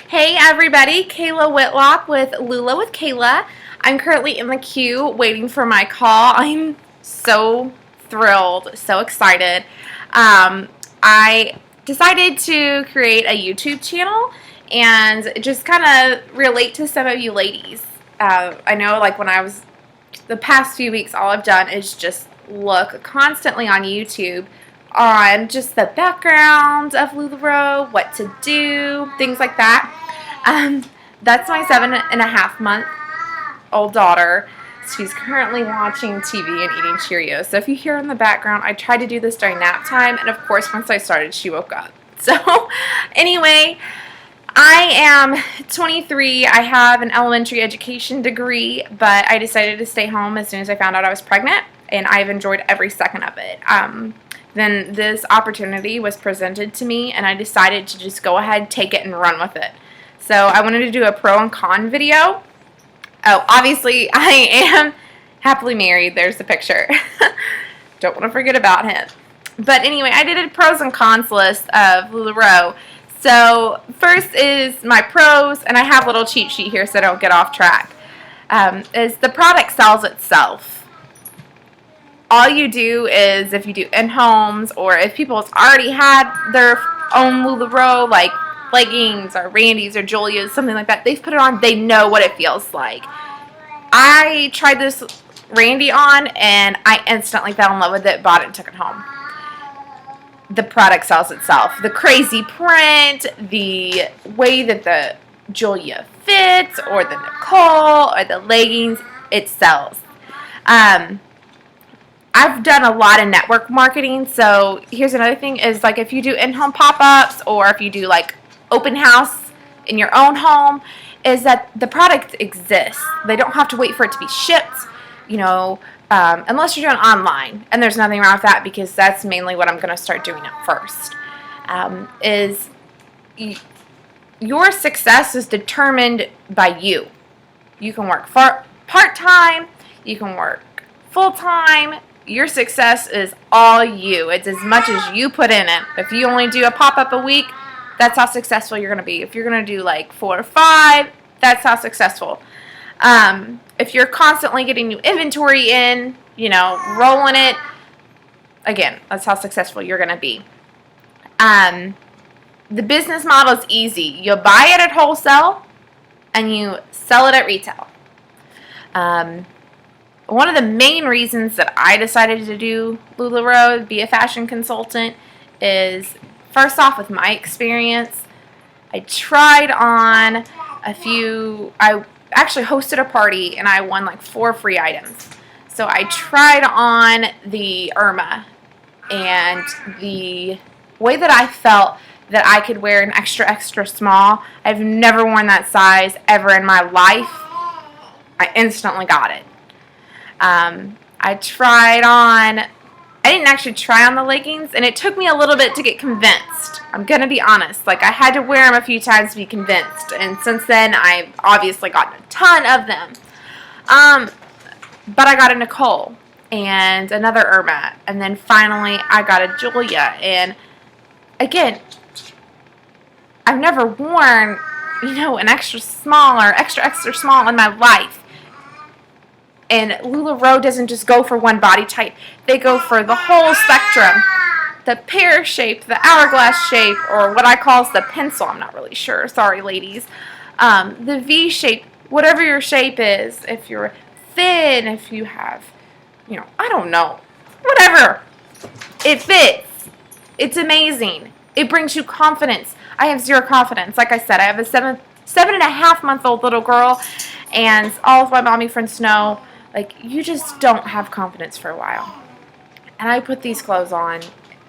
Hey everybody, Kayla Whitlock with Lula with Kayla. I'm currently in the queue waiting for my call. I'm so thrilled, so excited. I decided to create a YouTube channel and just kind of relate to some of you ladies. I know like the past few weeks, all I've done is just look constantly on YouTube on just the background of LuLaRoe, what to do, things like that. That's my 7.5-month-old daughter. She's currently watching TV and eating Cheerios. So if you hear in the background, I tried to do this during nap time, and of course, once I started, she woke up. So anyway, I am 23. I have an elementary education degree, but I decided to stay home as soon as I found out I was pregnant, and I've enjoyed every second of it. Then this opportunity was presented to me, and I decided to just go ahead, take it, and run with it. So I wanted to do a pro and con video. Oh, obviously, I am happily married. There's the picture. Don't want to forget about him. But anyway, I did a pros and cons list of LuLaRoe. So first is my pros, and I have a little cheat sheet here so I don't get off track, is the product sells itself. All you do is, if you do in-homes, or if people's already had their own LuLaRoe, like leggings or Randy's or Julia's, something like that, they've put it on, they know what it feels like. I tried this Randy on, and I instantly fell in love with it, bought it, and took it home. The product sells itself. The crazy print, the way that the Julia fits, or the Nicole, or the leggings, it sells. I've done a lot of network marketing, so here's another thing is, like, if you do in-home pop-ups, or if you do like open house in your own home, is that the product exists. They don't have to wait for it to be shipped, unless you're doing online, and there's nothing wrong with that, because that's mainly what I'm going to start doing at first. Your success is determined by you. You can work part-time, you can work full-time. Your success is all you. It's as much as you put in it. If you only do a pop-up a week, that's how successful you're going to be. If you're going to do like 4 or 5, that's how successful. If you're constantly getting new inventory in, rolling it, again, that's how successful you're going to be. The business model is easy. You buy it at wholesale and you sell it at retail. One of the main reasons that I decided to do LuLaRoe, be a fashion consultant, is first off, with my experience, I tried on a few. I actually hosted a party and I won like 4 free items. So I tried on the Irma, and the way that I felt that I could wear an extra small, I've never worn that size ever in my life. I instantly got it. I didn't actually try on the leggings, and it took me a little bit to get convinced. I'm going to be honest. Like, I had to wear them a few times to be convinced, and since then, I've obviously gotten a ton of them. But I got a Nicole, and another Irma, and then finally, I got a Julia, and again, I've never worn, an extra small or extra small in my life. And LuLaRoe doesn't just go for one body type. They go for the whole spectrum. The pear shape, the hourglass shape, or what I call the pencil. I'm not really sure. Sorry, ladies. The V shape, whatever your shape is. If you're thin, if you have, I don't know. Whatever. It fits. It's amazing. It brings you confidence. I have 0 confidence. Like I said, I have a 7.5-month-old little girl, and all of my mommy friends know, like, you just don't have confidence for a while. And I put these clothes on,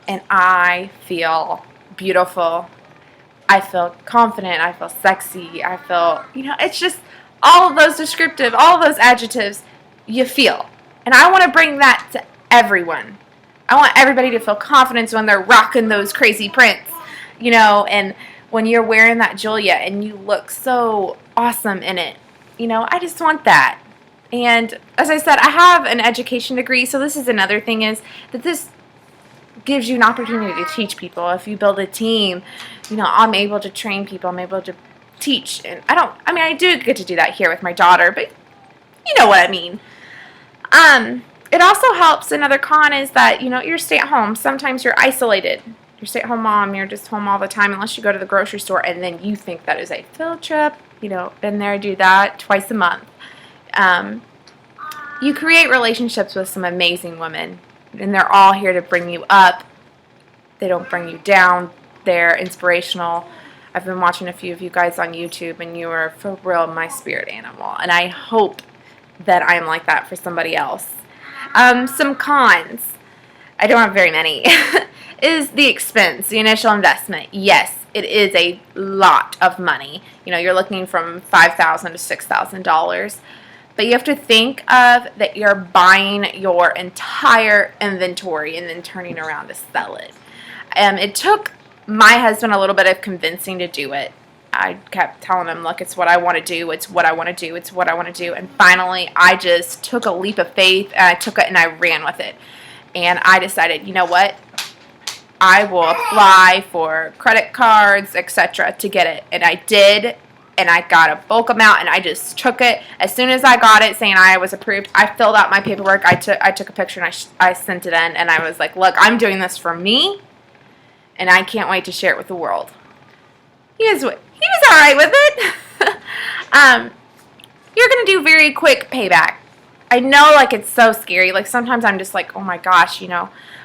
and I feel beautiful. I feel confident. I feel sexy. I feel, it's just all of those descriptive, all of those adjectives you feel. And I want to bring that to everyone. I want everybody to feel confidence when they're rocking those crazy prints, and when you're wearing that Julia and you look so awesome in it. I just want that. And as I said, I have an education degree, so this is another thing, is that this gives you an opportunity to teach people. If you build a team, I'm able to train people. I'm able to teach. And I do get to do that here with my daughter, but you know what I mean. It also helps. Another con is that, you're stay at home. Sometimes you're isolated. You're stay at home mom. You're just home all the time unless you go to the grocery store and then you think that is a field trip. Been there, do that twice a month. You create relationships with some amazing women, and they're all here to bring you up. They don't bring you down. They're inspirational. I've been watching a few of you guys on YouTube, and you are for real my spirit animal, and I hope that I'm like that for somebody else. Some cons, I don't have very many, is the expense, the initial investment. Yes, it is a lot of money. You're looking from $5,000 to $6,000. But you have to think of that you're buying your entire inventory and then turning around to sell it. It took my husband a little bit of convincing to do it. I kept telling him, look, it's what I want to do. It's what I want to do. It's what I want to do. And finally, I just took a leap of faith, and I took it and I ran with it. And I decided, you know what? I will apply for credit cards, etc. to get it. And I did, and I got a bulk amount, and I just took it. As soon as I got it saying I was approved, I filled out my paperwork. I took a picture, and I sent it in, and I was like, look, I'm doing this for me, and I can't wait to share it with the world. He was all right with it. You're going to do very quick payback. I know, it's so scary. Sometimes I'm just like, oh my gosh,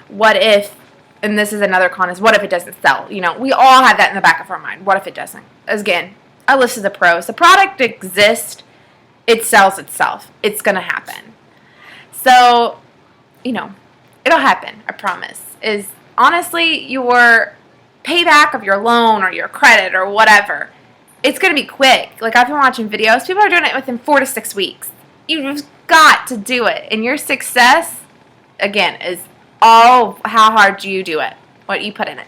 what if, and this is another con, is what if it doesn't sell? We all have that in the back of our mind. What if it doesn't? Again, I listen to the pros. The product exists. It sells itself. It's going to happen. So, it'll happen. I promise. Is honestly your payback of your loan or your credit or whatever. It's going to be quick. I've been watching videos. People are doing it within 4 to 6 weeks. You've got to do it. And your success, again, is all how hard you do it. What you put in it.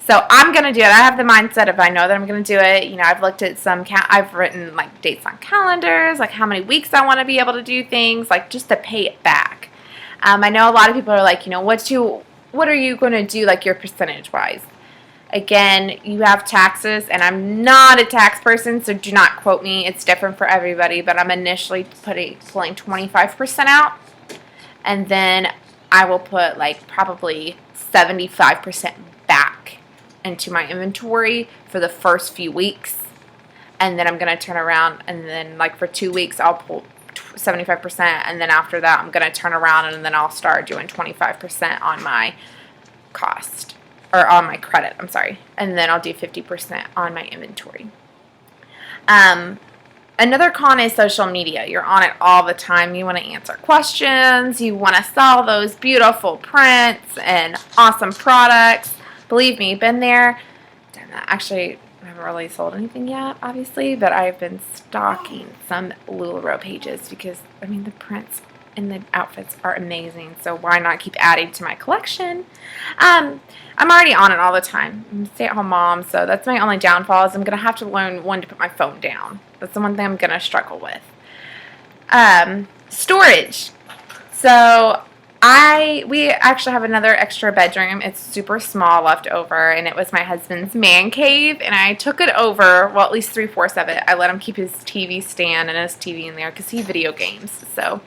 So I'm going to do it. I have the mindset of I know that I'm going to do it. I've looked at I've written dates on calendars, how many weeks I want to be able to do things, just to pay it back. I know a lot of people are like, what are you going to do, your percentage wise? Again, you have taxes, and I'm not a tax person, so do not quote me. It's different for everybody, but I'm initially pulling 25% out, and then I will put probably 75% back into my inventory for the first few weeks, and then I'm going to turn around, and then for 2 weeks I'll pull 75%, and then after that I'm going to turn around, and then I'll start doing 25% on my cost. Or on my credit, I'm sorry. And then I'll do 50% on my inventory. Another con is social media. You're on it all the time. You want to answer questions. You want to sell those beautiful prints and awesome products. Believe me, been there. Done that. Actually, I haven't really sold anything yet, obviously. But I've been stalking some LuLaRoe pages because, the prints and the outfits are amazing, so why not keep adding to my collection? I'm already on it all the time. I'm a stay-at-home mom, so that's my only downfall is I'm going to have to learn when to put my phone down. That's the one thing I'm going to struggle with. Storage. So we actually have another extra bedroom. It's super small left over, and it was my husband's man cave, and I took it over, well, at least 3/4 of it. I let him keep his TV stand and his TV in there because he video games, so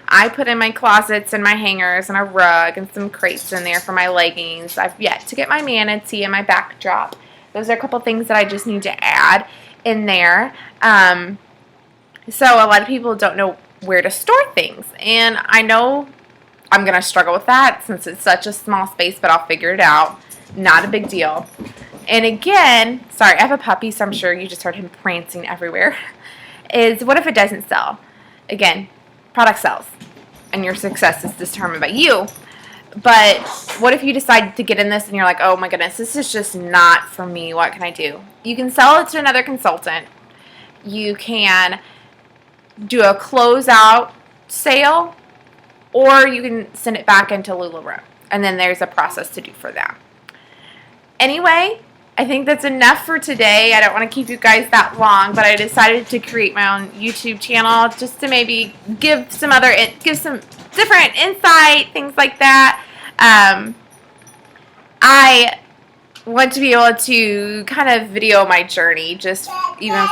I put in my closets and my hangers and a rug and some crates in there for my leggings. I've yet to get my manatee and my backdrop. Those are a couple things that I just need to add in there. So a lot of people don't know where to store things. And I know I'm going to struggle with that since it's such a small space, but I'll figure it out. Not a big deal. And again, sorry, I have a puppy, so I'm sure you just heard him prancing everywhere. Is what if it doesn't sell? Again, product sells, and your success is determined by you. But what if you decide to get in this and you're like, oh my goodness, this is just not for me. What can I do? You can sell it to another consultant. You can do a closeout sale, or you can send it back into LuLaRoe. And then there's a process to do for that. Anyway, I think that's enough for today. I don't want to keep you guys that long, but I decided to create my own YouTube channel just to maybe give some different insight, things like that. I want to be able to kind of video my journey, just even,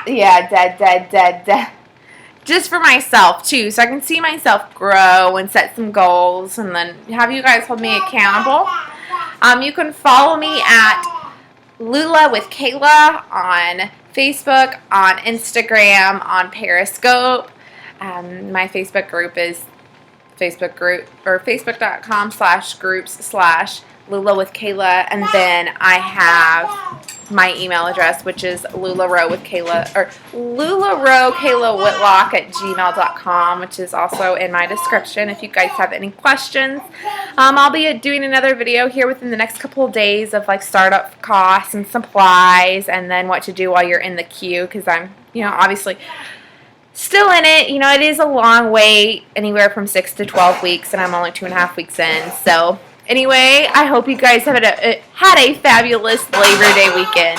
yeah, dead. Just for myself, too, so I can see myself grow and set some goals, and then have you guys hold me accountable. You can follow me at Lula with Kayla on Facebook, on Instagram, on Periscope. My Facebook group is facebook.com/groups/Lula with Kayla, and then I have my email address, which is LuLaRoe with Kayla, or LuLaRoe@gmail.com, which is also in my description if you guys have any questions. I'll be doing another video here within the next couple of days of like startup costs and supplies, and then what to do while you're in the queue, because I'm, obviously still in it. It is a long wait, anywhere from 6 to 12 weeks, and I'm only 2.5 weeks in. So anyway, I hope you guys had a fabulous Labor Day weekend.